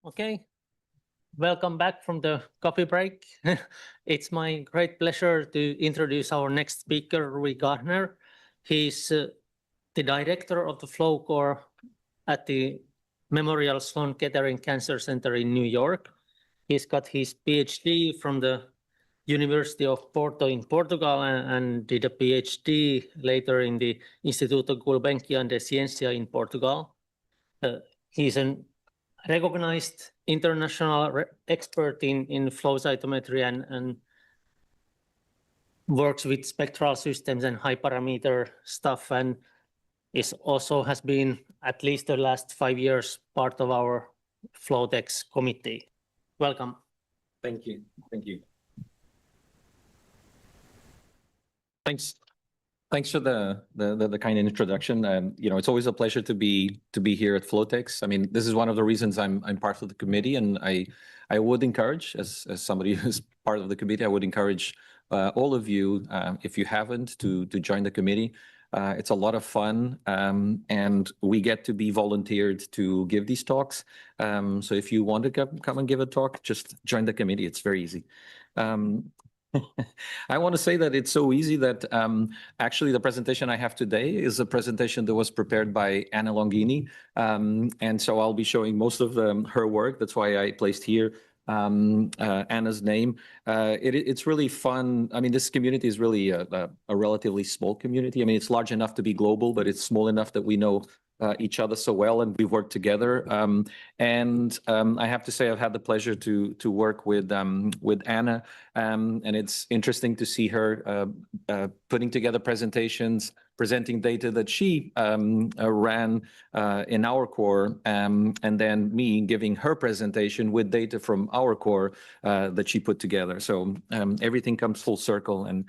Okay, welcome back from the coffee break. It's my great pleasure to introduce our next speaker, Rui Gardner. He's the director of the Flow Core at the Memorial Sloan Kettering Cancer Center in New York. He's got his PhD from the University of Porto in Portugal and did a PhD later in the Instituto Gulbenkian de Ciencia in Portugal. He's an recognized international expert in flow cytometry and works with spectral systems and high parameter stuff, and is also has been at least the last 5 years part of our FlowTex committee. Welcome. Thank you. Thank you. Thanks for the kind introduction. It's always a pleasure to be here at FlowTex. I mean, this is one of the reasons I'm part of the committee, and I would encourage, as somebody who's part of the committee, I would encourage all of you, if you haven't, to join the committee. It's a lot of fun, and we get to be volunteered to give these talks. So if you want to come and give a talk, just join the committee. It's very easy. I want to say that it's so easy that actually the presentation I have today is a presentation that was prepared by Anna Longini. And so I'll be showing most of her work. That's why I placed here Anna's name. It's really fun. I mean, this community is really a relatively small community. I mean, it's large enough to be global, but it's small enough that we know each other so well, and we've worked together. I have to say I've had the pleasure to work with Anna, and it's interesting to see her putting together presentations, presenting data that she ran in our core, and then me giving her presentation with data from our core that she put together. So everything comes full circle and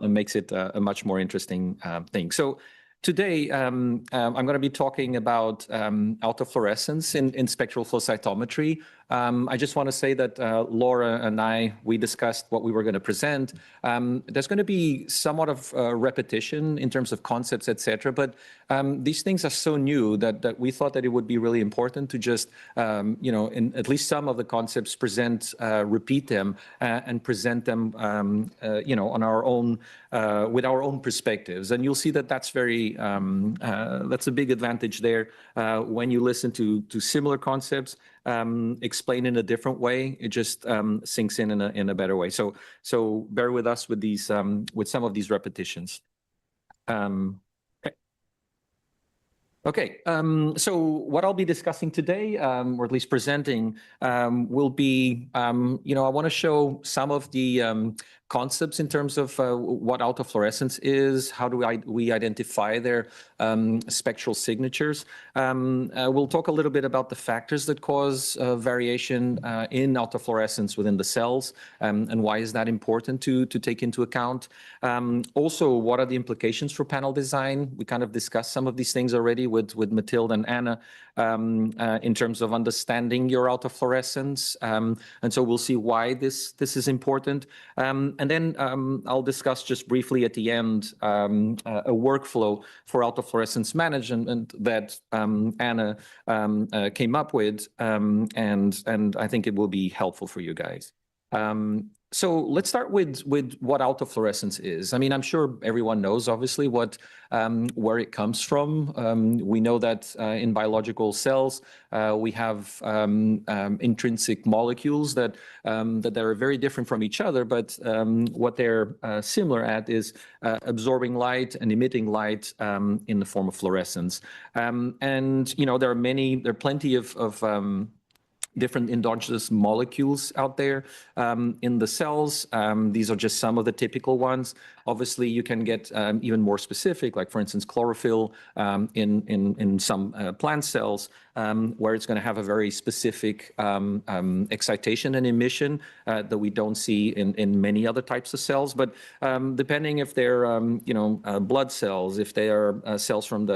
makes it a much more interesting thing. So today, I'm going to be talking about autofluorescence in spectral flow cytometry. I just want to say that Laura and we discussed what we were going to present. There's going to be somewhat of repetition in terms of concepts, etc. But these things are so new that we thought that it would be really important to just, in at least some of the concepts, repeat them and present them, on our own, with our own perspectives. And you'll see that that's that's a big advantage there when you listen to similar concepts. Explain in a different way, it just sinks in a better way. So bear with us with these with some of these repetitions. Okay, so what I'll be discussing today, or at least presenting, will be, I want to show some of the concepts in terms of what autofluorescence is, how do we identify their spectral signatures. We'll talk a little bit about the factors that cause variation in autofluorescence within the cells, and why is that important to take into account. Also, what are the implications for panel design? We kind of discussed some of these things already with Mathilde and Anna in terms of understanding your autofluorescence, and so we'll see why this is important. And then I'll discuss just briefly at the end a workflow for autofluorescence management that Anna came up with, and I think it will be helpful for you guys. So let's start with what autofluorescence is. I mean, I'm sure everyone knows, obviously, where it comes from. We know that in biological cells, we have intrinsic molecules that are very different from each other, but what they're similar at is absorbing light and emitting light in the form of fluorescence. And there are plenty of different endogenous molecules out there in the cells. These are just some of the typical ones. Obviously, you can get even more specific, like for instance, chlorophyll in some plant cells, where it's going to have a very specific excitation and emission that we don't see in many other types of cells. But depending if they're blood cells, if they are cells from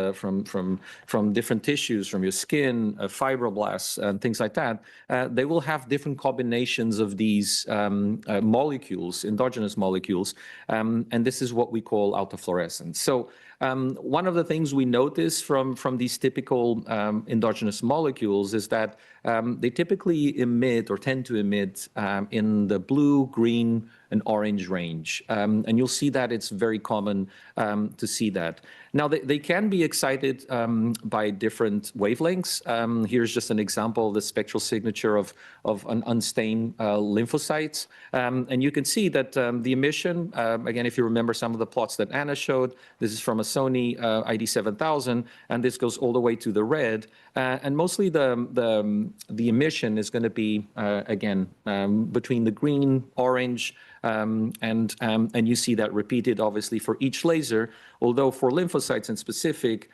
different tissues, from your skin, fibroblasts, and things like that, they will have different combinations of these molecules, endogenous molecules, and this is what we call autofluorescence. So One of the things we notice from these typical endogenous molecules is that they typically emit or tend to emit in the blue, green, and orange range. And you'll see that it's very common to see that. Now, they can be excited by different wavelengths. Here's just an example of the spectral signature of an unstained lymphocytes. And you can see that the emission, again, if you remember some of the plots that Anna showed, this is from a Sony ID7000, and this goes all the way to the red. And mostly the emission is going to be, again, between the green, orange, and you see that repeated, obviously, for each laser, although for lymphocytes in specific,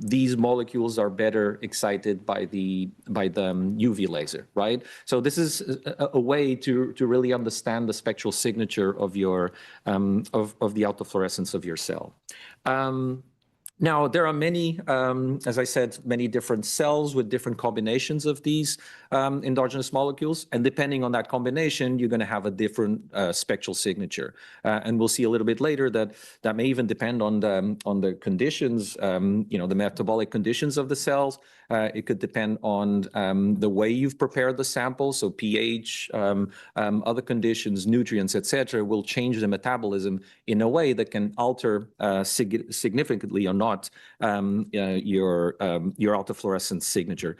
these molecules are better excited by the UV laser, right? So this is a way to really understand the spectral signature of your of the autofluorescence of your cell. Now, there are many, as I said, many different cells with different combinations of these endogenous molecules. And depending on that combination, you're going to have a different spectral signature. And we'll see a little bit later that may even depend on the conditions, the metabolic conditions of the cells. It could depend on the way you've prepared the sample. So pH, other conditions, nutrients, etc., will change the metabolism in a way that can alter significantly or not your autofluorescence signature.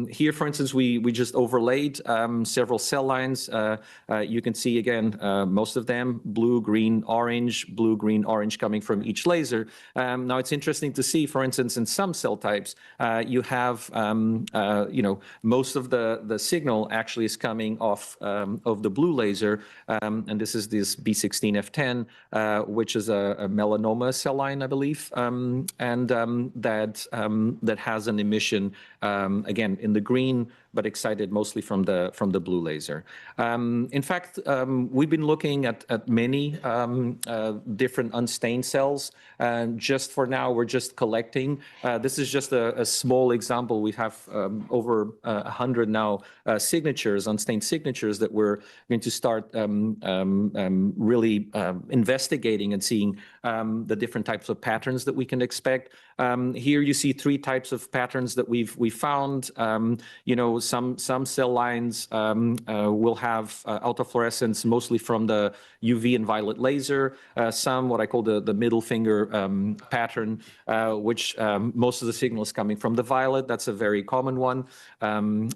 Here, for instance, we just overlaid several cell lines. You can see again most of them blue, green, orange coming from each laser. Now it's interesting to see, for instance, in some cell types, you have most of the signal actually is coming off of the blue laser, and this is this B16F10, which is a melanoma cell line, I believe, and that has an emission again in the green, but excited mostly from the blue laser. In fact, we've been looking at many different unstained cells, and just for now, we're just collecting. This is just a small example. We have over 100 now signatures, unstained signatures, that we're going to start really investigating and seeing the different types of patterns that we can expect. Here you see 3 types of patterns that we found. Some cell lines will have autofluorescence mostly from the UV and violet laser. Some what I call the middle finger pattern, which most of the signal is coming from the violet. That's a very common one.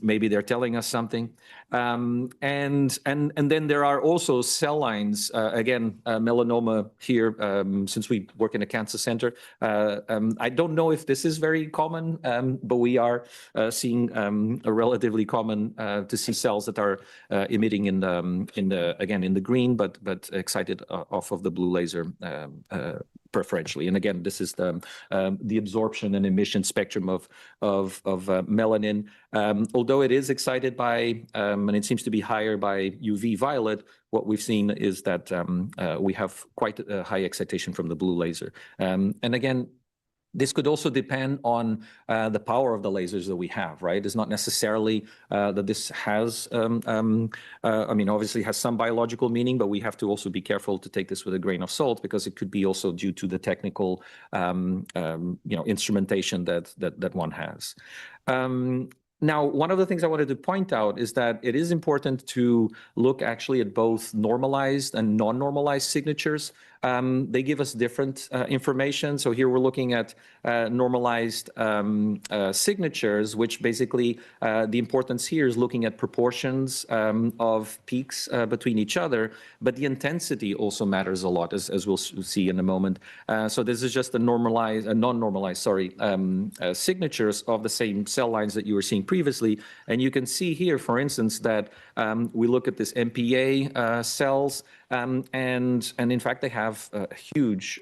Maybe they're telling us something. And then there are also cell lines, again, melanoma here, since we work in a cancer center. I don't know if this is very common, but we are seeing a relatively common to see cells that are emitting in the green, but excited off of the blue laser preferentially. And again, this is the absorption and emission spectrum of melanin. Although it is excited by, and it seems to be higher by UV violet, what we've seen is that we have quite a high excitation from the blue laser. And again, this could also depend on the power of the lasers that we have, right? It's not necessarily that this has, obviously has some biological meaning, but we have to also be careful to take this with a grain of salt, because it could be also due to the technical, instrumentation that one has. Now, one of the things I wanted to point out is that it is important to look actually at both normalized and non-normalized signatures. They give us different information. So here we're looking at normalized signatures, which basically the importance here is looking at proportions of peaks between each other, but the intensity also matters a lot, as we'll see in a moment. So this is just a non-normalized, signatures of the same cell lines that you were seeing previously. And you can see here, for instance, that we look at this MPA cells, and in fact, they have a huge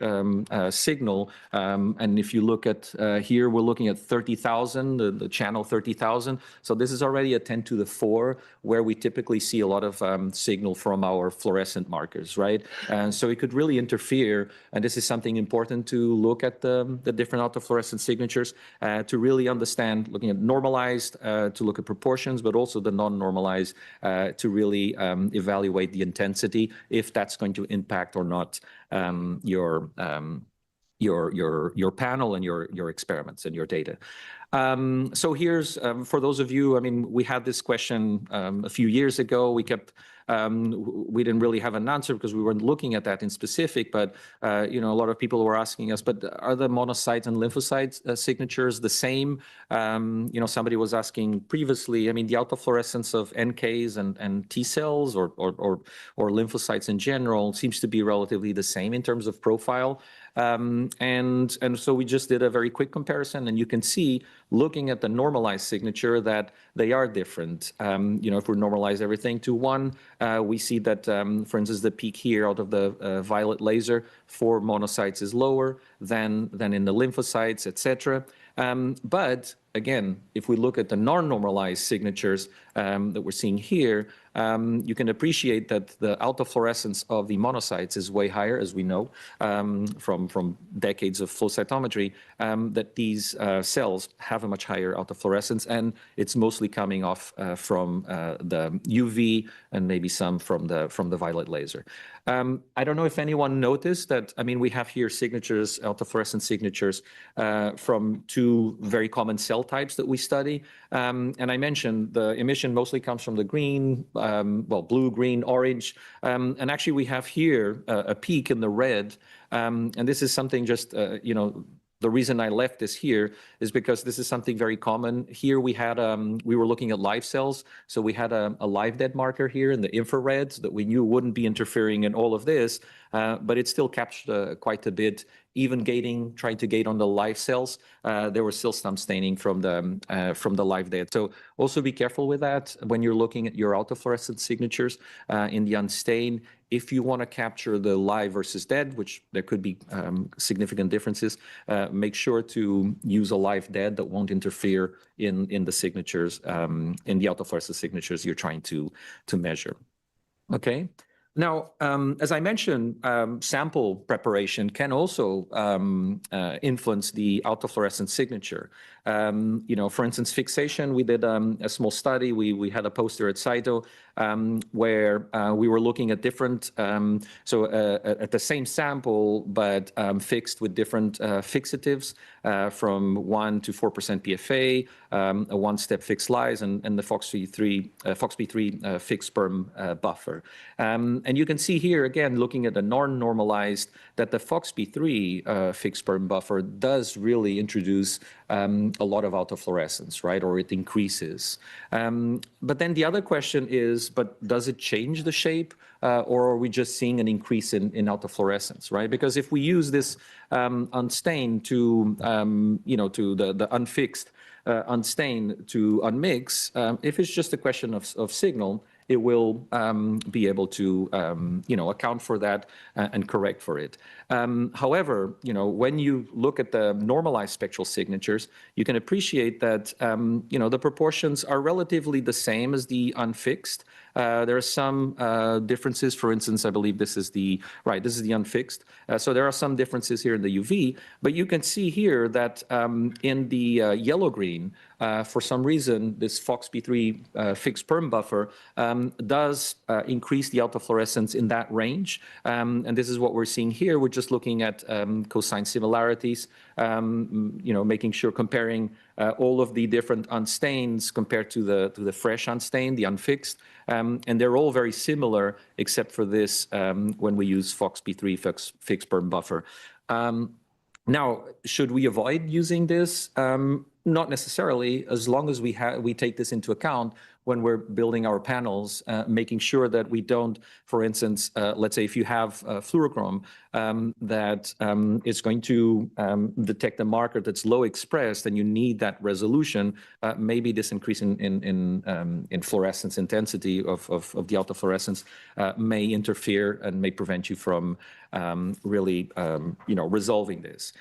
signal. And if you look at here, we're looking at 30,000, the channel 30,000. So this is already a 10 to the 4, where we typically see a lot of signal from our fluorescent markers, right? And so it could really interfere. And this is something important to look at the different autofluorescent signatures to really understand, looking at normalized, to look at proportions, but also the non-normalized to really evaluate the intensity, if that's going to impact or not your your panel and your experiments and your data. So here's, for those of you, I mean, we had this question a few years ago. We didn't really have an answer because we weren't looking at that in specific, but, a lot of people were asking us, but are the monocyte and lymphocyte signatures the same? Somebody was asking previously, I mean, the autofluorescence of NKs and T cells or lymphocytes in general seems to be relatively the same in terms of profile. And so we just did a very quick comparison, and you can see, looking at the normalized signature, that they are different. If we normalize everything to 1, we see that, for instance, the peak here out of the violet laser for monocytes is lower than in the lymphocytes, etc. But again, if we look at the non-normalized signatures that we're seeing here, you can appreciate that the autofluorescence of the monocytes is way higher, as we know from decades of flow cytometry, that these cells have a much higher autofluorescence, and it's mostly coming off from the UV and maybe some from the violet laser. I don't know if anyone noticed that, I mean, we have here signatures, autofluorescent signatures from 2 very common cell types that we study. And I mentioned the emission mostly comes from the green, blue, green, orange. And actually we have here a peak in the red. And this is something just, the reason I left this here is because this is something very common. Here we had, we were looking at live cells. So we had a live dead marker here in the infrareds that we knew wouldn't be interfering in all of this, but it still captured quite a bit. Even trying to gate on the live cells, there was still some staining from the live dead. So also be careful with that when you're looking at your autofluorescent signatures in the unstained. If you want to capture the live versus dead, which there could be significant differences, make sure to use a live dead that won't interfere in the signatures, in the autofluorescent signatures you're trying to measure. Okay. Now, as I mentioned, sample preparation can also influence the autofluorescent signature. For instance, fixation, we did a small study. We had a poster at Cyto where we were looking at different, at the same sample, but fixed with different fixatives from 1 to 4% PFA, a 1-step fixed lyase, and the FOXP3 fixed sperm buffer. And you can see here, again, looking at the non-normalized, that the FOXP3 fixed sperm buffer does really introduce a lot of autofluorescence, right? Or it increases. But then the other question is, but does it change the shape? Or are we just seeing an increase in autofluorescence, right? Because if we use this unstained to, to the unfixed, unstained to unmix, if it's just a question of signal, it will be able to, account for that and correct for it. However, when you look at the normalized spectral signatures, you can appreciate that, the proportions are relatively the same as the unfixed. There are some differences. For instance, I believe this is the unfixed. So there are some differences here in the UV, but you can see here that in the yellow-green, for some reason, this FOXP3 fixed sperm buffer does increase the autofluorescence in that range. And this is what we're seeing here. We're just looking at cosine similarities, making sure, comparing all of the different unstains compared to the fresh unstained, the unfixed. And they're all very similar, except for this when we use FOXP3 fixed sperm buffer. Now, should we avoid using this? Not necessarily, as long as we take this into account when we're building our panels, making sure that we don't, for instance, let's say if you have fluorochrome that is going to detect a marker that's low expressed and you need that resolution, maybe this increase in fluorescence intensity of the autofluorescence may interfere and may prevent you from really, resolving this.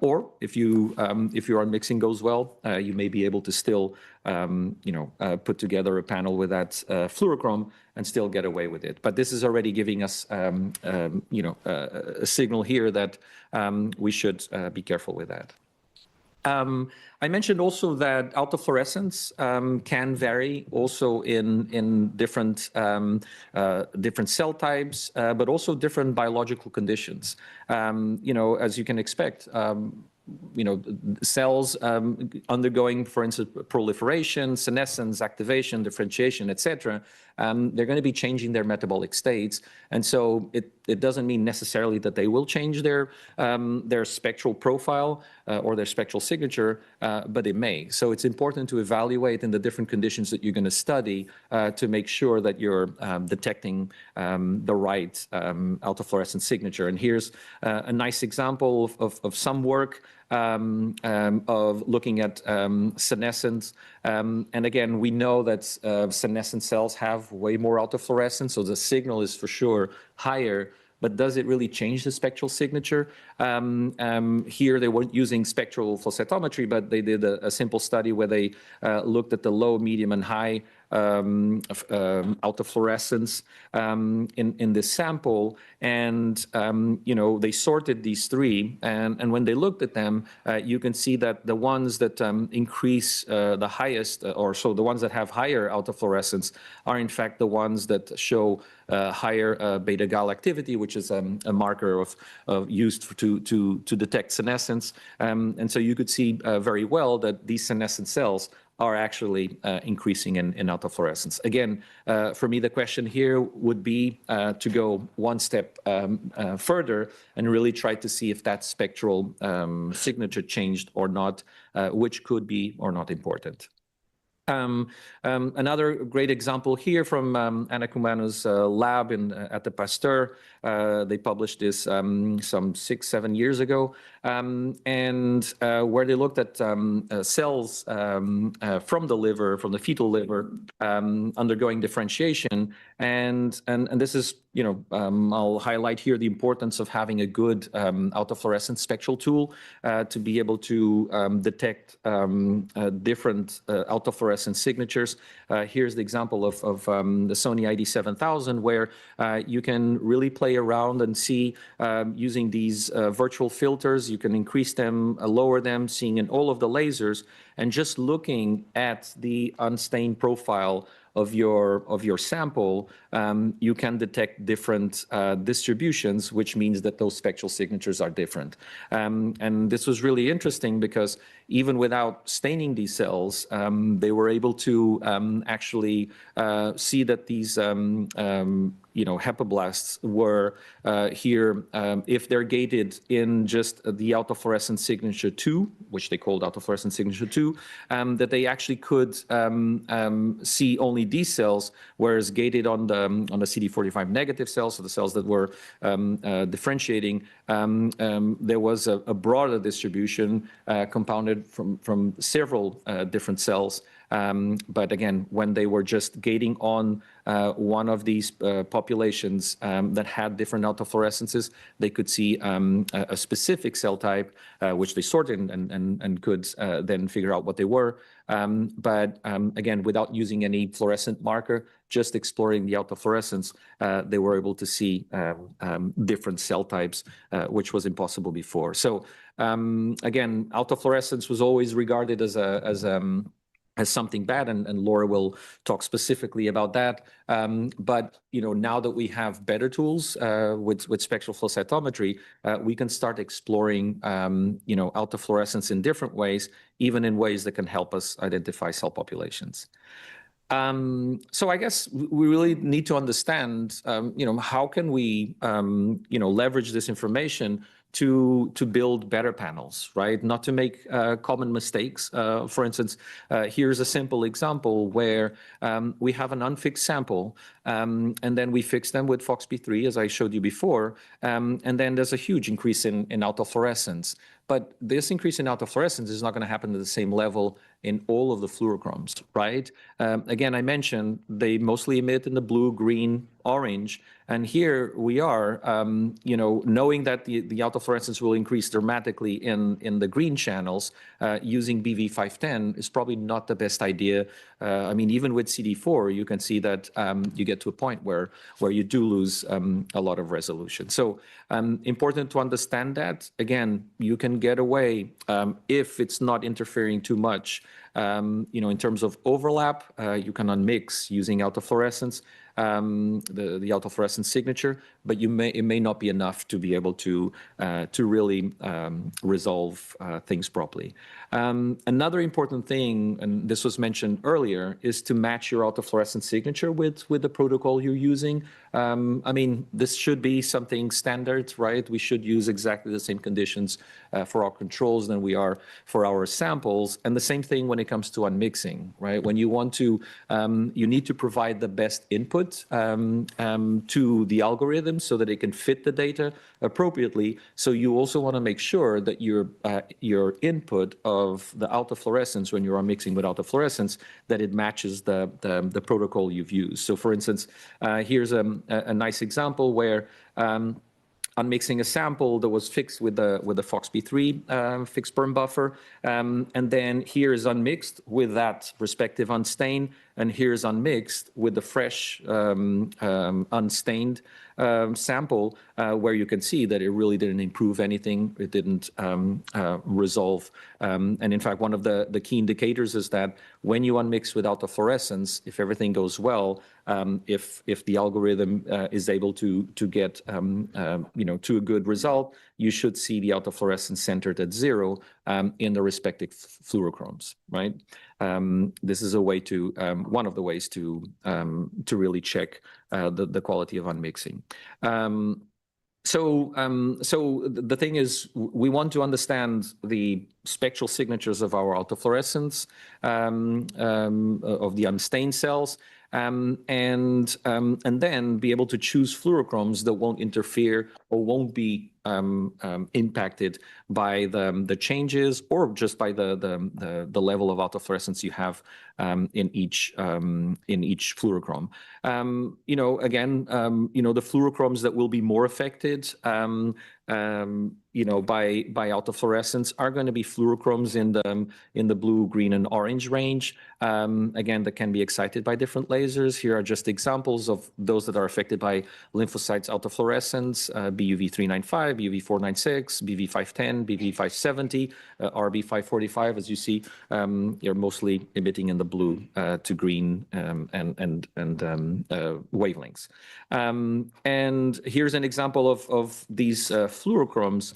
Or if your unmixing goes well, you may be able to still, put together a panel with that fluorochrome and still get away with it. But this is already giving us, a signal here that we should be careful with that. I mentioned also that autofluorescence can vary also in different different cell types, but also different biological conditions. As you can expect, cells undergoing, for instance, proliferation, senescence, activation, differentiation, etc. They're going to be changing their metabolic states, and so it doesn't mean necessarily that they will change their spectral profile or their spectral signature, but it may. So it's important to evaluate in the different conditions that you're going to study to make sure that you're detecting the right autofluorescence signature. And here's a nice example of some work of looking at senescence. And again, we know that senescent cells have way more autofluorescence, so the signal is for sure higher. But does it really change the spectral signature? Here they weren't using spectral flow cytometry, but they did a simple study where they looked at the low, medium, and high autofluorescence in this sample, and they sorted these three, and when they looked at them, you can see that the ones that increase the highest, or so the ones that have higher autofluorescence are in fact the ones that show higher beta gal activity, which is a marker of used to detect senescence, and so you could see very well that these senescent cells are actually increasing in autofluorescence. Again, for me, the question here would be to go one step further and really try to see if that spectral signature changed or not, which could be or not important. Another great example here from Anna Kumano's lab at the Pasteur. They published this some 6-7 years ago, and where they looked at cells from the liver, from the fetal liver, undergoing differentiation. And this is, I'll highlight here the importance of having a good autofluorescence spectral tool to be able to detect different autofluorescence signatures. Here's the example of the Sony ID7000, where you can really play around and see using these virtual filters. You can increase them, lower them, seeing in all of the lasers, and just looking at the unstained profile of your sample, you can detect different distributions, which means that those spectral signatures are different. And this was really interesting because even without staining these cells, they were able to actually see that these hepablasts were here, if they're gated in just the autofluorescence signature 2, which they called autofluorescence signature 2, that they actually could see only these cells, whereas gated on the CD45 negative cells, so the cells that were differentiating, there was a broader distribution compounded from several different cells. But again, when they were just gating on one of these populations that had different autofluorescences, they could see a specific cell type, which they sorted and could then figure out what they were. But again, without using any fluorescent marker, just exploring the autofluorescence, they were able to see different cell types, which was impossible before. So again, autofluorescence was always regarded as something bad, and Laura will talk specifically about that. But now that we have better tools with spectral flow cytometry, we can start exploring autofluorescence in different ways, even in ways that can help us identify cell populations. So I guess we really need to understand, how can we, leverage this information to build better panels, right? Not to make common mistakes. For instance, here's a simple example where we have an unfixed sample, and then we fix them with FOXP3, as I showed you before, and then there's a huge increase in autofluorescence. But this increase in autofluorescence is not going to happen at the same level in all of the fluorochromes, right? Again, I mentioned they mostly emit in the blue, green, orange. And here we are, knowing that the autofluorescence will increase dramatically in the green channels, using BV510 is probably not the best idea. I mean, even with CD4, you can see that you get to a point where you do lose a lot of resolution. So important to understand that. Again, you can get away if it's not interfering too much. In terms of overlap, you can unmix using autofluorescence, the autofluorescence signature, but it may not be enough to be able to really resolve things properly. Another important thing, and this was mentioned earlier, is to match your autofluorescence signature with the protocol you're using. I mean, this should be something standard, right? We should use exactly the same conditions for our controls than we are for our samples. And the same thing when it comes to unmixing, right? When you want to, you need to provide the best input to the algorithm so that it can fit the data appropriately. So you also want to make sure that your input of the autofluorescence, when you're mixing with autofluorescence, that it matches the protocol you've used. So for instance, here's a nice example where unmixing a sample that was fixed with the FOXP3 fixed perm buffer, and then here is unmixed with that respective unstain, and here's unmixed with the fresh unstained sample, where you can see that it really didn't improve anything. It didn't resolve. And in fact, one of the key indicators is that when you unmix with autofluorescence, if everything goes well, if the algorithm is able to get to a good result, you should see the autofluorescence centered at 0 in the respective fluorochromes, right? This is a way to one of the ways to really check the quality of unmixing. So the thing is, we want to understand the spectral signatures of our autofluorescence of the unstained cells, and then be able to choose fluorochromes that won't interfere or won't be impacted by the changes or just by the level of autofluorescence you have in each fluorochrome. Again, the fluorochromes that will be more affected by autofluorescence are going to be fluorochromes in the blue, green, and orange range. Again, that can be excited by different lasers. Here are just examples of those that are affected by lymphocytes autofluorescence: BUV395, BUV496, BV510, BV570, RB545. As you see, you're mostly emitting in the blue to green and wavelengths. And here's an example of these fluorochromes,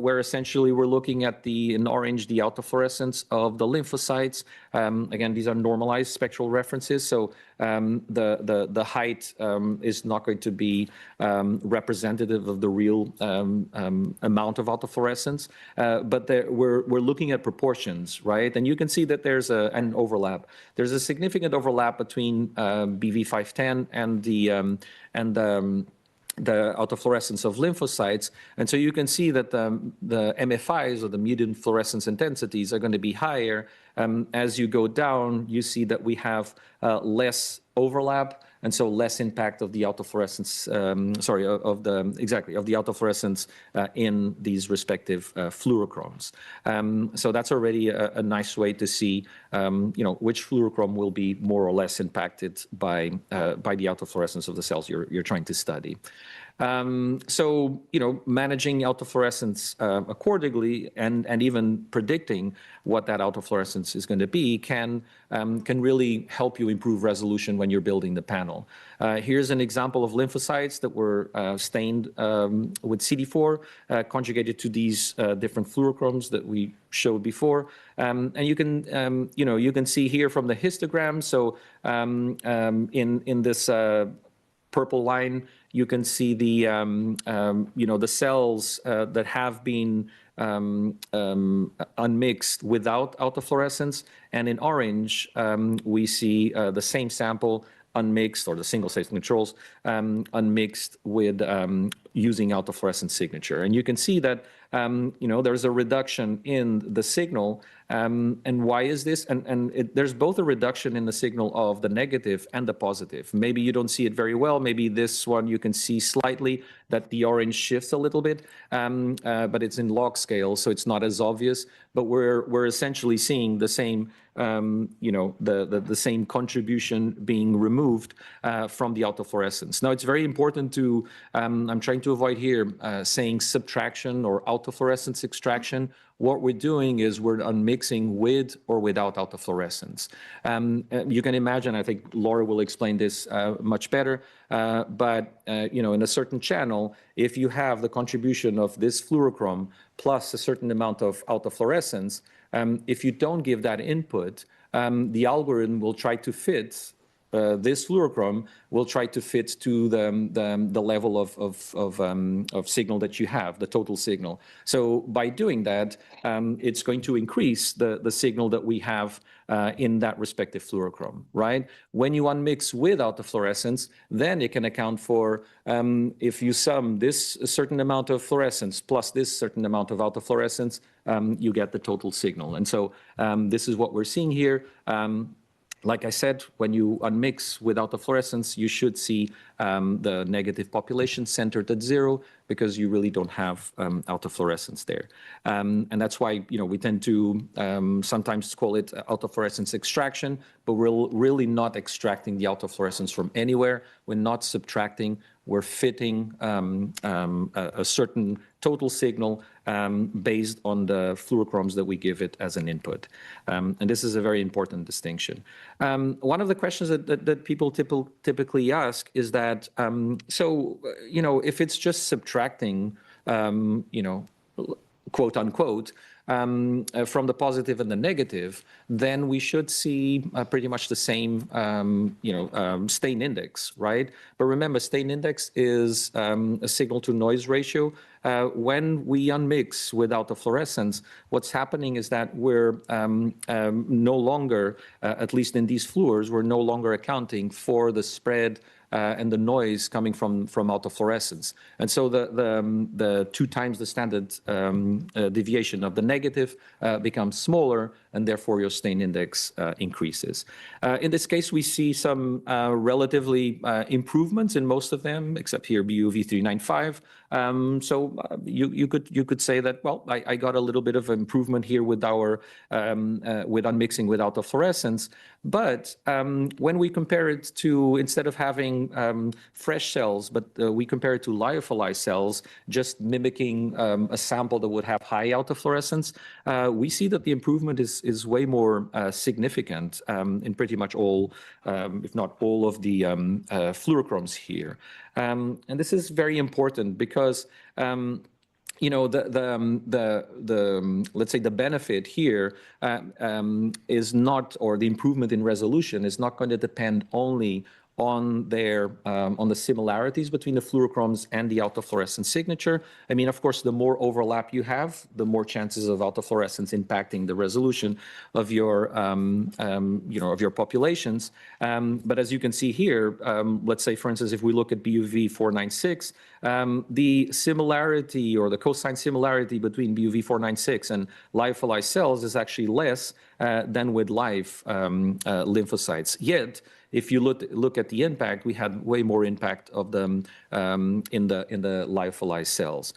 where essentially we're looking at in orange, the autofluorescence of the lymphocytes. Again, these are normalized spectral references, so the height is not going to be representative of the real amount of autofluorescence, but we're looking at proportions, right? And you can see that there's an overlap. There's a significant overlap between BV510 and the autofluorescence of lymphocytes. And so you can see that the MFIs, or the mutant fluorescence intensities, are going to be higher. As you go down, you see that we have less overlap, and so less impact of the autofluorescence, of the autofluorescence in these respective fluorochromes. So that's already a nice way to see, which fluorochrome will be more or less impacted by the autofluorescence of the cells you're trying to study. So, managing autofluorescence accordingly and even predicting what that autofluorescence is going to be can really help you improve resolution when you're building the panel. Here's an example of lymphocytes that were stained with CD4, conjugated to these different fluorochromes that we showed before. And you can see here from the histogram. So in this purple line, you can see the cells that have been unmixed without autofluorescence, and in orange we see the same sample unmixed, or the single stage controls unmixed with using autofluorescence signature. And you can see that there's a reduction in the signal And why is this? There's both a reduction in the signal of the negative and the positive. Maybe you don't see it very well. Maybe this one you can see slightly that the orange shifts a little bit, but it's in log scale, so it's not as obvious. But we're essentially seeing the same, the same contribution being removed from the autofluorescence. Now, it's very important to, I'm trying to avoid here saying subtraction or autofluorescence extraction. What we're doing is we're unmixing with or without autofluorescence. You can imagine, I think Laura will explain this much better, but in a certain channel, if you have the contribution of this fluorochrome plus a certain amount of autofluorescence, if you don't give that input, the algorithm will try to fit this fluorochrome will try to fit to the level of signal that you have, the total signal. So by doing that, it's going to increase the signal that we have in that respective fluorochrome, right? When you unmix with autofluorescence, then it can account for, if you sum this certain amount of fluorescence plus this certain amount of autofluorescence, you get the total signal. And so this is what we're seeing here. Like I said, when you unmix with autofluorescence, you should see the negative population centered at 0 because you really don't have autofluorescence there. And that's why we tend to sometimes call it autofluorescence extraction, but we're really not extracting the autofluorescence from anywhere. We're not subtracting. We're fitting a certain total signal based on the fluorochromes that we give it as an input. And this is a very important distinction. One of the questions that people typically ask is that, if it's just subtracting, quote unquote, from the positive and the negative, then we should see pretty much the same, stain index, right? But remember, stain index is a signal to noise ratio. When we unmix with autofluorescence, what's happening is that we're no longer, at least in these fluors, we're no longer accounting for the spread and the noise coming from autofluorescence. And so the 2 times the standard deviation of the negative becomes smaller, and therefore your stain index increases. In this case, we see some relatively improvements in most of them, except here BUV 395. So you could say that, well, I got a little bit of improvement here with our with unmixing with autofluorescence. But when we compare it to, instead of having fresh cells, but we compare it to lyophilized cells, just mimicking a sample that would have high autofluorescence, we see that the improvement is way more significant in pretty much all, if not all, of the fluorochromes here. And this is very important because let's say the benefit here is not, or the improvement in resolution is not going to depend only on their on the similarities between the fluorochromes and the autofluorescence signature. I mean, of course, the more overlap you have, the more chances of autofluorescence impacting the resolution of your of your populations. But as you can see here, let's say, for instance, if we look at BUV 496, the similarity or the cosine similarity between BUV 496 and lyophilized cells is actually less than with live lymphocytes. Yet, if you look at the impact, we had way more impact of them in the lyophilized cells.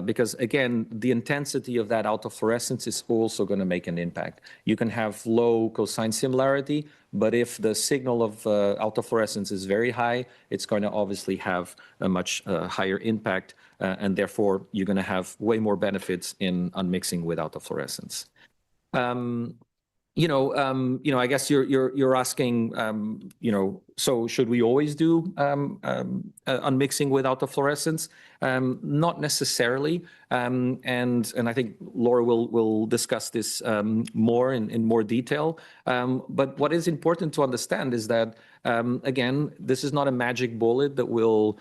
Because again, the intensity of that autofluorescence is also going to make an impact. You can have low cosine similarity, but if the signal of autofluorescence is very high, it's going to obviously have a much higher impact, and therefore you're going to have way more benefits in unmixing with autofluorescence. I guess you're asking, so should we always do unmixing with autofluorescence? Not necessarily, and I think Laura will discuss this more in more detail. But what is important to understand is that, again, this is not a magic bullet that will,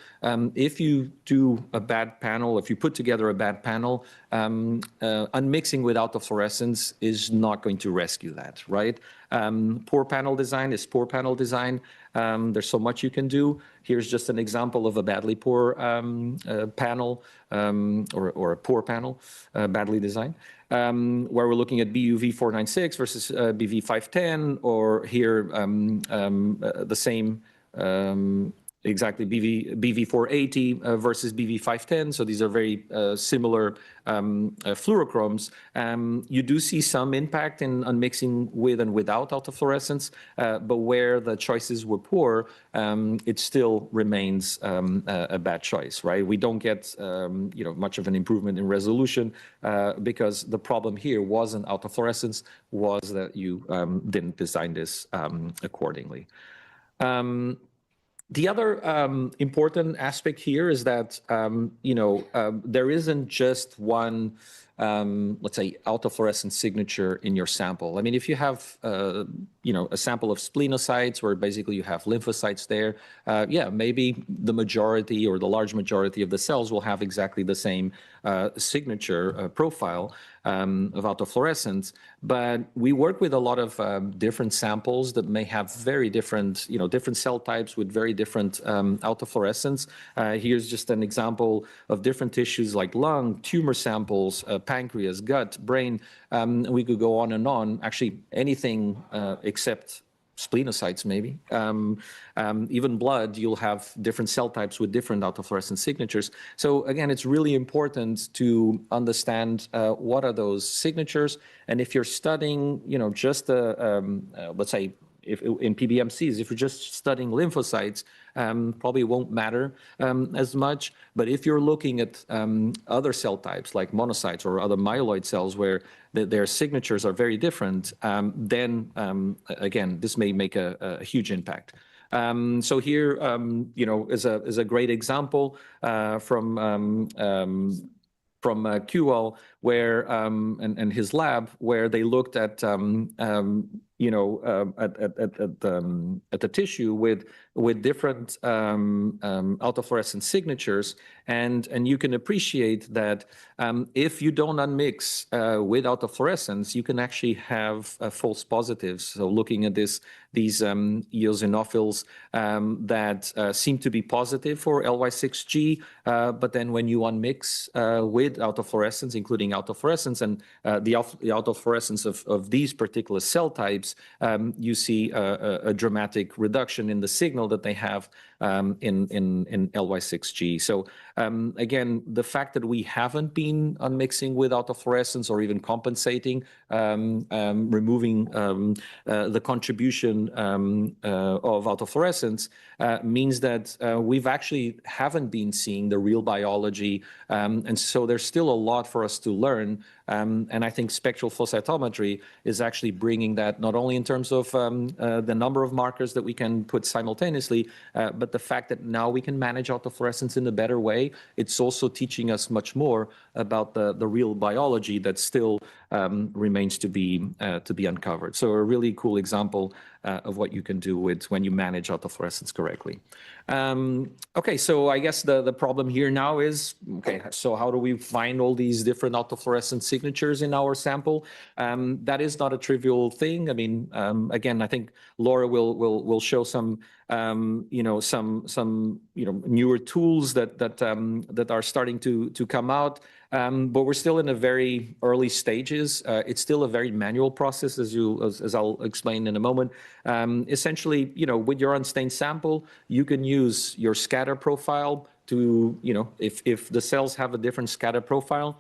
if you do a bad panel, if you put together a bad panel, unmixing with autofluorescence is not going to rescue that, right? Poor panel design is poor panel design. There's so much you can do. Here's just an example of a badly poor panel or a poor panel, badly designed, where we're looking at BUV 496 versus BV 510, or here the same exactly BV 480 versus BV 510. So these are very similar fluorochromes. You do see some impact on mixing with and without autofluorescence, but where the choices were poor, it still remains a bad choice, right? We don't get much of an improvement in resolution because the problem here wasn't autofluorescence, was that you didn't design this accordingly. The other important aspect here is that, there isn't just one, let's say, autofluorescent signature in your sample. I mean, if you have, a sample of splenocytes where basically you have lymphocytes there, maybe the majority or the large majority of the cells will have exactly the same signature profile of autofluorescence. But we work with a lot of different samples that may have very different, different cell types with very different autofluorescence. Here's just an example of different tissues like lung, tumor samples, pancreas, gut, brain. We could go on and on. Actually, anything except splenocytes, maybe. Even blood, you'll have different cell types with different autofluorescent signatures. So again, it's really important to understand what are those signatures. And if you're studying, just let's say, if in PBMCs, if you're just studying lymphocytes, probably won't matter as much. But if you're looking at other cell types like monocytes or other myeloid cells where their signatures are very different, then again, this may make a huge impact. So here, is a great example from QL where and his lab, where they looked at at the tissue with different autofluorescent signatures, and you can appreciate that if you don't unmix with autofluorescence, you can actually have false positives. So looking at these eosinophils that seem to be positive for LY6G, but then when you unmix with autofluorescence, including autofluorescence and the autofluorescence of these particular cell types, you see a dramatic reduction in the signal that they have in LY6G. So again, the fact that we haven't been unmixing with autofluorescence or even compensating, removing the contribution of autofluorescence means that we've actually haven't been seeing the real biology, and so there's still a lot for us to learn. And I think spectral flow cytometry is actually bringing that, not only in terms of the number of markers that we can put simultaneously, but the fact that now we can manage autofluorescence in a better way. It's also teaching us much more about the real biology that still remains to be uncovered. So a really cool example of what you can do with when you manage autofluorescence correctly. Okay, so I guess the problem here now is, okay, so how do we find all these different autofluorescent signatures in our sample? That is not a trivial thing. I mean, again, I think Laura will show some newer tools that are starting to come out. But we're still in a very early stages. It's still a very manual process, as I'll explain in a moment. Essentially, with your unstained sample, you can use your scatter profile to, if the cells have a different scatter profile,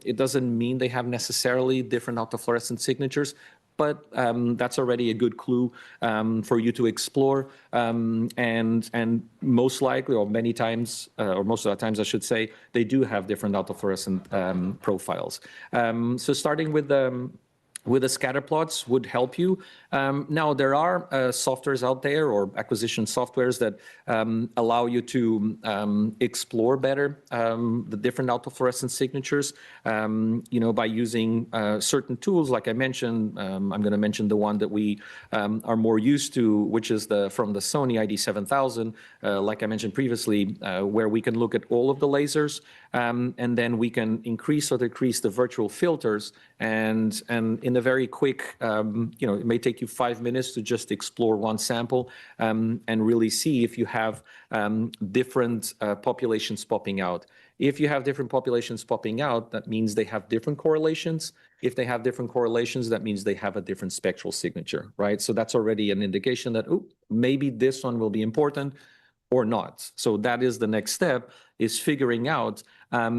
it doesn't mean they have necessarily different autofluorescent signatures, but that's already a good clue for you to explore. And most likely, or many times, or most of the times, I should say, they do have different autofluorescent profiles. So starting with the scatter plots would help you. Now, there are softwares out there or acquisition softwares that allow you to explore better the different autofluorescent signatures, by using certain tools. Like I mentioned, I'm going to mention the one that we are more used to, which is from the Sony ID7000, like I mentioned previously, where we can look at all of the lasers, and then we can increase or decrease the virtual filters. And in in a very quick, it may take you 5 minutes to just explore one sample and really see if you have different populations popping out. If you have different populations popping out, that means they have different correlations. If they have different correlations, that means they have a different spectral signature, right? So that's already an indication that, oh, maybe this one will be important or not. So that is the next step, is figuring out, how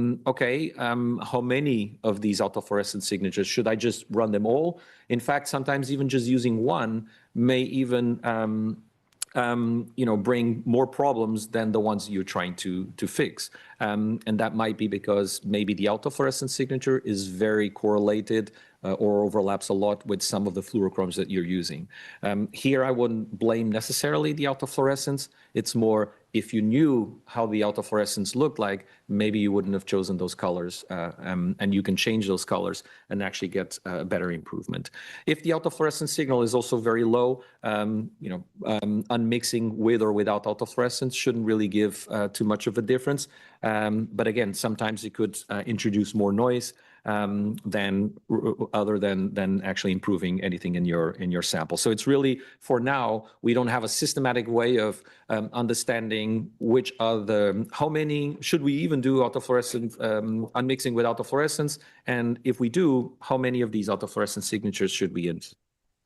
many of these autofluorescent signatures, should I just run them all? In fact, sometimes even just using one may even bring more problems than the ones you're trying to fix. And that might be because maybe the autofluorescent signature is very correlated or overlaps a lot with some of the fluorochromes that you're using. Here, I wouldn't blame necessarily the autofluorescence. It's more, if you knew how the autofluorescence looked like, maybe you wouldn't have chosen those colors, and you can change those colors and actually get a better improvement. If the autofluorescence signal is also very low, unmixing with or without autofluorescence shouldn't really give too much of a difference. But again, sometimes it could introduce more noise than actually improving anything in your sample. So it's really, for now, we don't have a systematic way of understanding how many, should we even do autofluorescent unmixing with autofluorescence? And if we do, how many of these autofluorescent signatures should we use?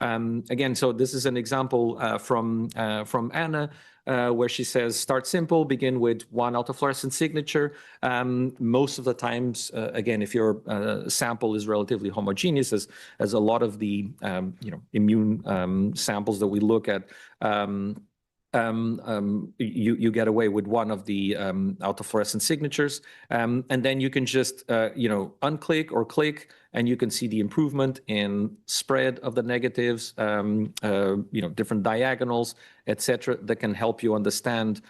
Again, so this is an example from Anna, where she says, start simple, begin with one autofluorescent signature. Most of the times, again, if your sample is relatively homogeneous, as a lot of the immune samples that we look at, you get away with one of the autofluorescent signatures, and then you can just unclick or click, and you can see the improvement in spread of the negatives, different diagonals, etc., that can help you understand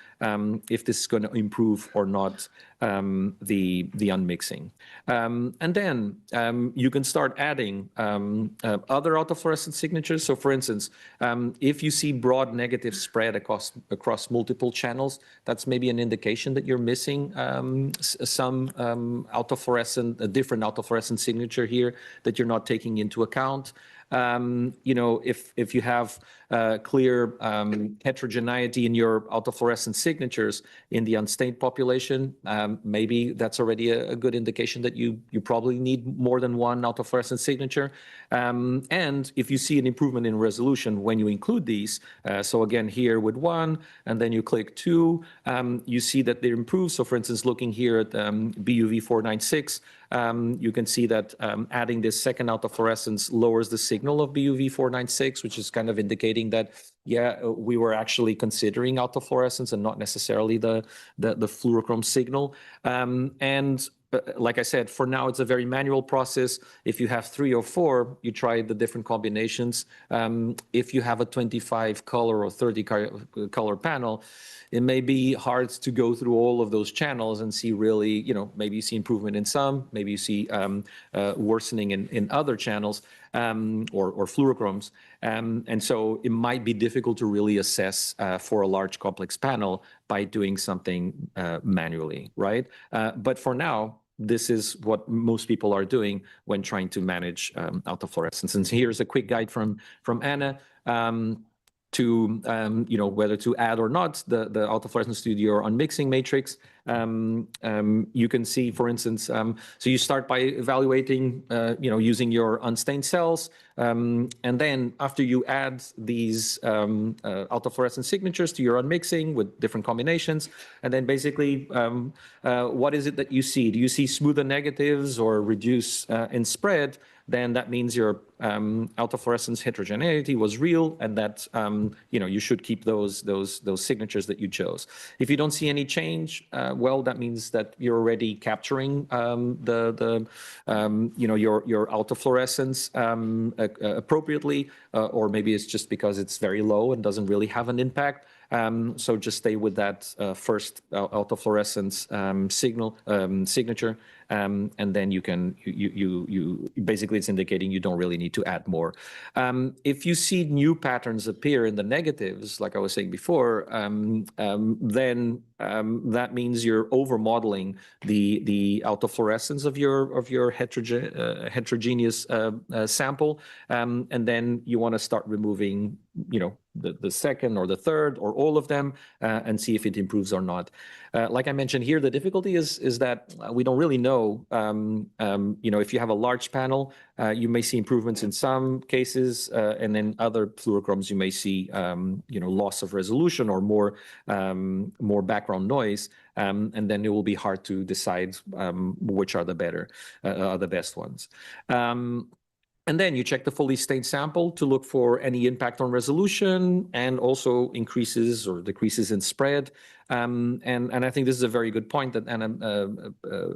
if this is going to improve or not the unmixing. And then you can start adding other autofluorescent signatures. So for instance, if you see broad negative spread across multiple channels, that's maybe an indication that you're missing some a different autofluorescent signature here that you're not taking into account. If you have clear heterogeneity in your autofluorescent signatures in the unstained population, maybe that's already a good indication that you probably need more than one autofluorescent signature. And if you see an improvement in resolution when you include these, so again here with one, and then you click two, you see that they improve. So for instance, looking here at BUV 496, you can see that adding this second autofluorescence lowers the signal of BUV 496, which is kind of indicating that, yeah, we were actually considering autofluorescence and not necessarily the fluorochrome signal. Like I said, for now, it's a very manual process. If you have 3 or 4, you try the different combinations. If you have a 25 color or 30 color panel, it may be hard to go through all of those channels and see really, maybe you see improvement in some, maybe you see worsening in other channels or fluorochromes. And so it might be difficult to really assess for a large complex panel by doing something manually, right? But for now, this is what most people are doing when trying to manage autofluorescence. And here's a quick guide from Anna to whether to add or not the autofluorescence to your unmixing matrix. You can see, for instance, so you start by evaluating, using your unstained cells, and then after you add these autofluorescent signatures to your unmixing with different combinations, and then basically, what is it that you see? Do you see smoother negatives or reduce in spread? Then that means your autofluorescence heterogeneity was real, and that you should keep those signatures that you chose. If you don't see any change, well, that means that you're already capturing your autofluorescence appropriately, or maybe it's just because it's very low and doesn't really have an impact. So just stay with that first autofluorescence signature, and then you basically it's indicating you don't really need need to add more. If you see new patterns appear in the negatives, like I was saying before, then that means you're over modeling the autofluorescence of your heterogeneous sample, and then you want to start removing, the second or the third or all of them, and see if it improves or not. Like I mentioned here, the difficulty is that we don't really know. If you have a large panel, you may see improvements in some cases, and then other fluorochromes you may see, loss of resolution or more background noise, and then it will be hard to decide which are the best ones. And then you check the fully stained sample to look for any impact on resolution and also increases or decreases in spread. And I think this is a very good point that Anna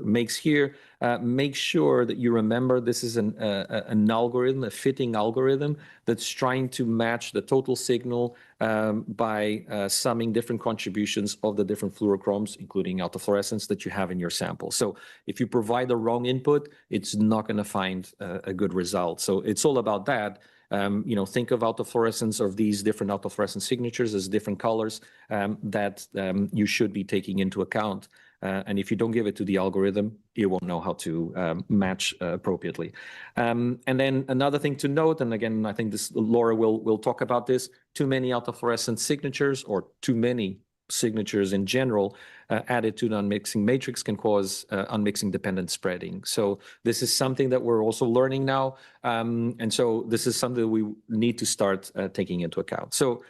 makes here. Make sure that you remember this is an algorithm, a fitting algorithm that's trying to match the total signal by summing different contributions of the different fluorochromes, including autofluorescence that you have in your sample. So if you provide the wrong input, it's not going to find a good result. So it's all about that. Think of autofluorescence of these different autofluorescence signatures as different colors that you should be taking into account. And if you don't give it to the algorithm, you won't know how to match appropriately. And then another thing to note, and again, I think Laura will talk about this, too many autofluorescent signatures or too many signatures in general added to the unmixing matrix can cause unmixing dependent spreading. So this is something that we're also learning now. And so this is something that we need to start taking into account. So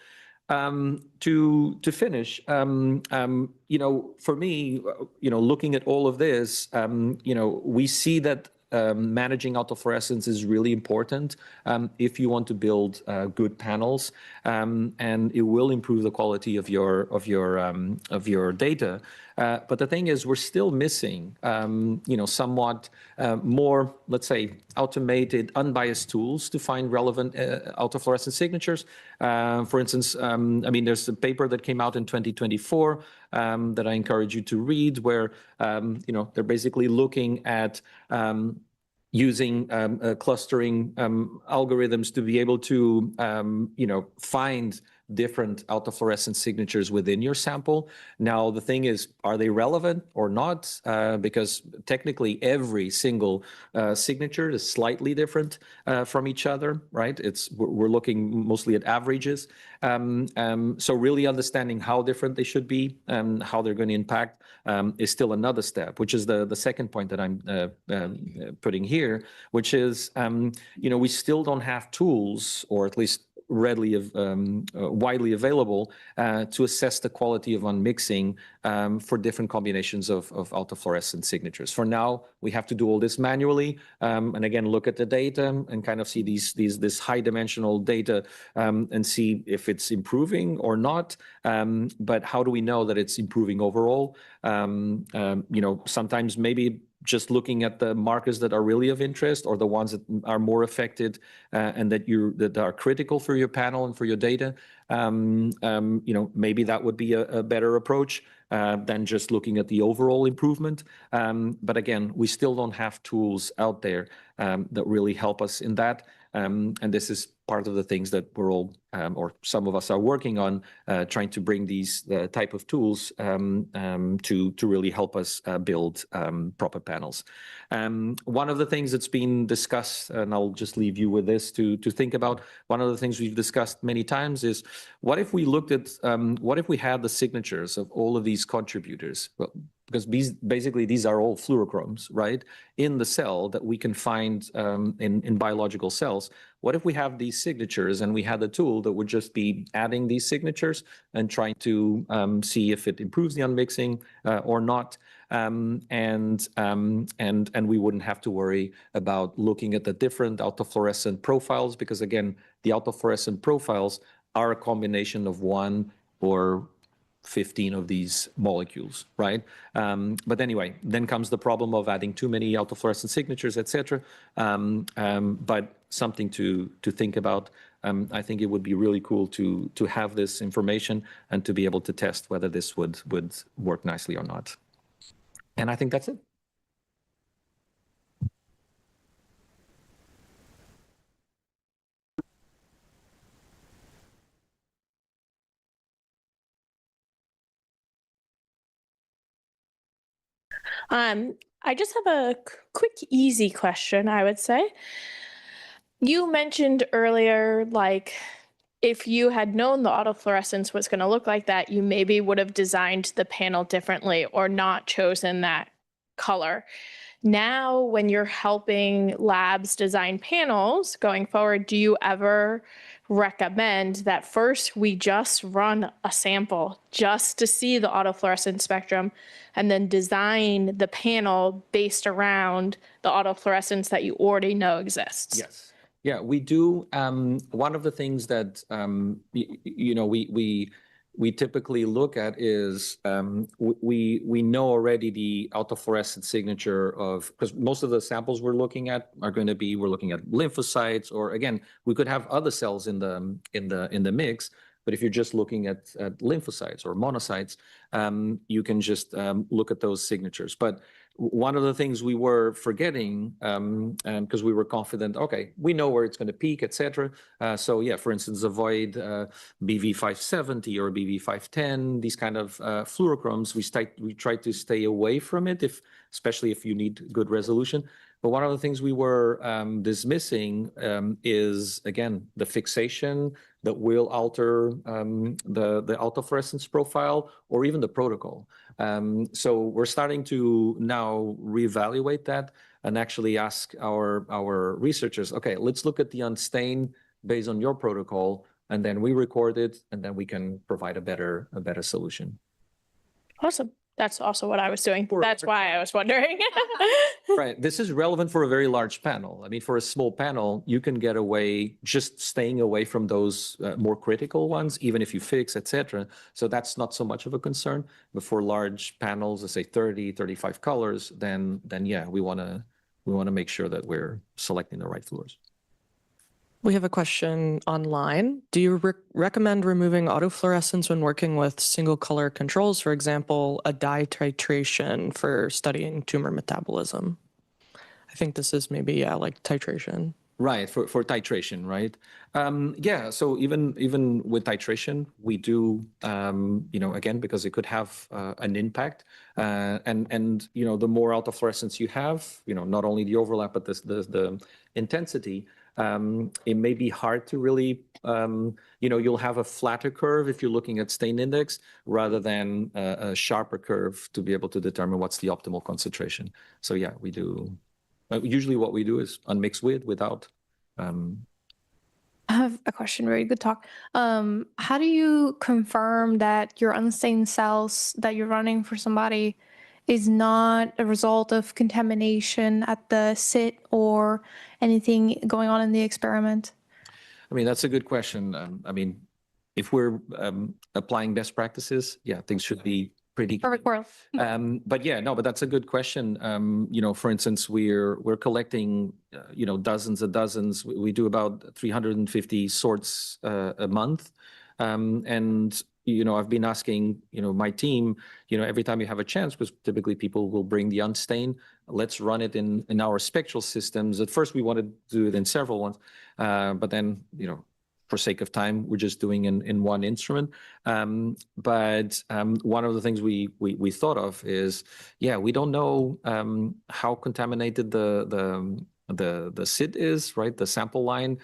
to finish, for me, looking at all of this, we see that managing autofluorescence is really important if you want to build good panels, and it will improve the quality of your data. But the thing is, we're still missing, somewhat more, let's say, automated, unbiased tools to find relevant autofluorescent signatures. For instance, there's a paper that came out in 2024 that I encourage you to read, where they're basically looking at using clustering algorithms to be able to find different autofluorescent signatures within your sample. Now, the thing is, are they relevant or not? Because technically every single signature is slightly different from each other, right? We're looking mostly at averages. So really understanding how different they should be and how they're going to impact is still another step, which is the second point that I'm putting here, which is, we still don't have tools, or at least readily widely available to assess the quality of unmixing for different combinations of autofluorescent signatures. For now, we have to do all this manually, and again, look at the data and kind of see this high dimensional data and see if it's improving or not. But how do we know that it's improving overall? Sometimes maybe just looking at the markers that are really of interest, or the ones that are more affected and that are critical for your panel and for your data. Maybe that would be a better approach than just looking at the overall improvement. But again, we still don't have tools out there that really help us in that. And this is part of the things that we're all, or some of us are working on, trying to bring these type of tools to really help us build proper panels. One of the things that's been discussed, and I'll just leave you with this to think about, one of the things we've discussed many times is, what if we looked at, what if we had the signatures of all of these contributors? Well, because basically these are all fluorochromes, right, in the cell that we can find in biological cells. What if we have these signatures and we had a tool that would just be adding these signatures and trying to see if it improves the unmixing or not, and we wouldn't have to worry about looking at the different autofluorescent profiles, because again, the autofluorescent profiles are a combination of one or 15 of these molecules, right? But anyway, then comes the problem of adding too many autofluorescent signatures, etc. But something to think about. I think it would be really cool to have this information and to be able to test whether this would work nicely or not. And I think that's it. I just have a quick, easy question, I would say. You mentioned earlier, like, if you had known the autofluorescence was going to look like that, you maybe would have designed the panel differently or not chosen that color. Now, when you're helping labs design panels going forward, do you ever recommend that first we just run a sample just to see the autofluorescence spectrum and then design the panel based around the autofluorescence that you already know exists? Yes. Yeah, we do. One of the things that we typically look at is we know already the autofluorescent signature of, because most of the samples we're looking at are going to be, we're looking at lymphocytes, or again, we could have other cells in the mix. But if you're just looking at lymphocytes or monocytes, you can just look at those signatures. But one of the things we were forgetting, because we were confident, okay, we know where it's going to peak, et cetera. So yeah, for instance, avoid BV570 or BV510, these kind of fluorochromes. We try to stay away from it, especially if you need good resolution. But one of the things we were dismissing is, again, the fixation that will alter the autofluorescence profile or even the protocol. So we're starting to now reevaluate that and actually ask our researchers, okay, let's look at the unstained based on your protocol, and then we record it, and then we can provide a better solution. Awesome. That's also what I was doing. That's why I was wondering. Right. This is relevant for a very large panel. I mean, for a small panel, you can get away just staying away from those more critical ones, even if you fix, et cetera. So that's not so much of a concern. But for large panels, let's say 30, 35 colors, then yeah, we want to make sure that we're selecting the right fluors. We have a question online. Do you recommend removing autofluorescence when working with single color controls, for example, a dye titration for studying tumor metabolism? I think this is maybe, yeah, like titration. Right, for titration, right? Yeah, so even with titration, we do, again, because it could have an impact. And the more autofluorescence you have, not only the overlap, but the intensity, it may be hard to really, you'll have a flatter curve if you're looking at stain index rather than a sharper curve to be able to determine what's the optimal concentration. So yeah, we do. Usually what we do is unmix without. I have a question. Very good talk. How do you confirm that your unstained cells that you're running for somebody is not a result of contamination at the sit or anything going on in the experiment? I mean, that's a good question. I mean, if we're applying best practices, yeah, things should be pretty Perfect world. but yeah, no, but that's a good question. For instance, we're collecting, dozens of dozens. We do about 350 sorts a month. And, I've been asking, my team, every time you have a chance, because typically people will bring the unstained, let's run it in our spectral systems. At first, we wanted to do it in several ones, but then, for sake of time, we're just doing in one instrument. But one of the things we thought of is, yeah, we don't know how contaminated the SID is, right? The sample line.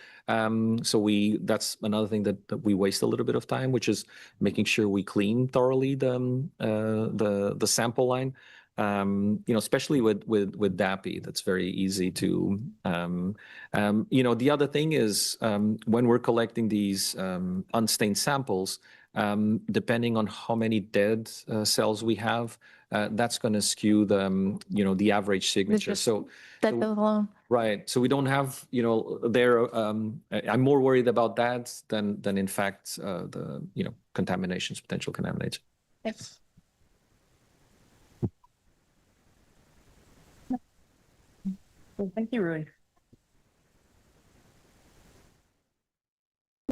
So that's another thing that we waste a little bit of time, which is making sure we clean thoroughly the sample line. Especially with DAPI, that's very easy to. The other thing is when we're collecting these unstained samples, depending on how many dead cells we have, that's going to skew the average signature. So that alone. Right. So we don't have, I'm more worried about that than in fact the contaminations, potential contamination. Yes. Well, thank you, Rui.